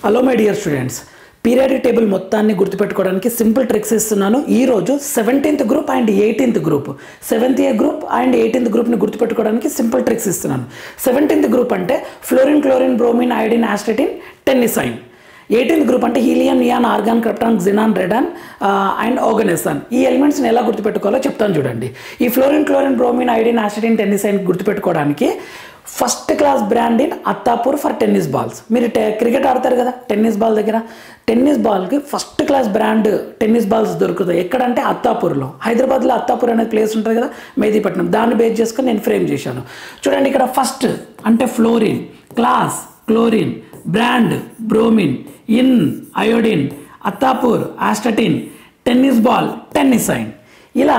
Hello my dear students, periodic table మొత్తాన్ని గుర్తుపెట్టుకోవడానికి simple tricks ఇస్తున్నాను. ఈరోజు 17th group and 18th group, 7th year group and 18th గ్రూప్ని గుర్తుపెట్టుకోవడానికి సింపుల్ ట్రిక్స్ ఇస్తున్నాను. 17th గ్రూప్ అంటే fluorine, chlorine, bromine, iodine, astatine, tennessine. 18th group అంటే helium, neon, argon, krypton, xenon, radon and oganesson. ఈ ఎలిమెంట్స్ని ఎలా గుర్తుపెట్టుకోవాలో చెప్తాను చూడండి. ఈ fluorine, chlorine, bromine, iodine, astatine, tennessine గుర్తుపెట్టుకోవడానికి first class brand in Attapur for tennis balls. మీరు క్రికెట్ ఆడతారు కదా, టెన్నిస్ బాల్ దగ్గర టెన్నిస్ బాల్కి first class brand tennis balls దొరుకుతాయి. ఎక్కడంటే అత్తాపూర్లో, హైదరాబాద్లో అత్తాపూర్ అనే ప్లేస్ ఉంటుంది కదా, మెహదీపట్నం. దాన్ని బేస్ చేసుకొని నేను ఫ్రేమ్ చేశాను చూడండి. ఇక్కడ ఫస్ట్ అంటే fluorine, class chlorine, brand bromine, in iodine, Attapur astatine, tennis ball tennessine. ఇలా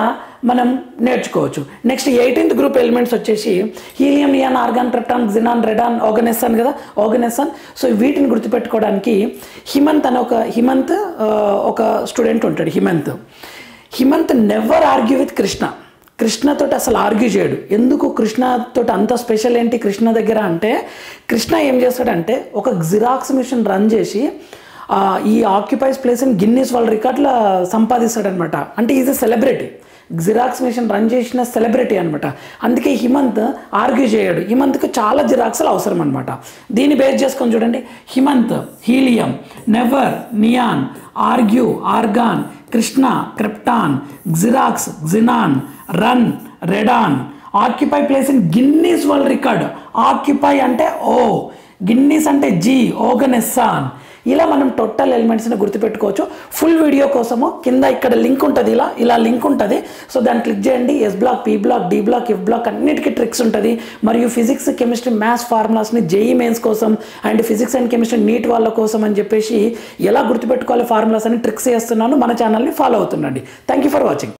మనం నేర్చుకోవచ్చు. నెక్స్ట్ 18th గ్రూప్ ఎలిమెంట్స్ వచ్చేసి helium, neon, argon, krypton, xenon, radon, oganesson కదా, ఆర్గానెసాన్. సో వీటిని గుర్తుపెట్టుకోవడానికి హిమంత్ అనే ఒక స్టూడెంట్ ఉంటాడు. హిమంత్ నెవర్ ఆర్గ్యూ విత్ కృష్ణతో అసలు ఆర్గ్యూ చేయడు. ఎందుకు కృష్ణతో అంత స్పెషల్ ఏంటి కృష్ణ దగ్గర అంటే, కృష్ణ ఏం చేస్తాడంటే ఒక జిరాక్స్ మిషన్ రన్ చేసి ఈ occupies place in Guinness world రికార్డులో సంపాదిస్తాడనమాట. అంటే is a celebrity, xerox machine run చేసిన సెలబ్రిటీ అనమాట. అందుకే హిమంత్ ఆర్గ్యూ చేయడు. హిమంత్కి చాలా జిరాక్స్లు అవసరం అనమాట. దీన్ని బేస్ చేసుకొని చూడండి. Himanta helium, never, neon, argue, organ, Krishna, krypton, xerox, xenon, run, రెడాన్, occupy place in Guinness world record. Occupy అంటే ఓ, గిన్నీస్ అంటే జీ, ఆర్గానెసాన్. ఇలా మనం టోటల్ ఎలిమెంట్స్ని గుర్తుపెట్టుకోవచ్చు. ఫుల్ వీడియో కోసము కింద ఇక్కడ లింక్ ఉంటుంది, ఇలా లింక్ ఉంటుంది. సో దాన్ని క్లిక్ చేయండి. S block, P block, D block, F block అన్నిటికీ ట్రిక్స్ ఉంటుంది. మరియు ఫిజిక్స్, కెమిస్ట్రీ, మ్యాథ్స్ ఫార్ములాస్ని జేఈ మెయిన్స్ కోసం and physics and chemistry NEET వాళ్ళ కోసం అని చెప్పేసి ఎలా గుర్తుపెట్టుకోవాలి ఫార్ములాస్ అని ట్రిక్స్ చేస్తున్నాను. మన ఛానల్ని ఫాలో అవుతుండండి. Thank you for watching.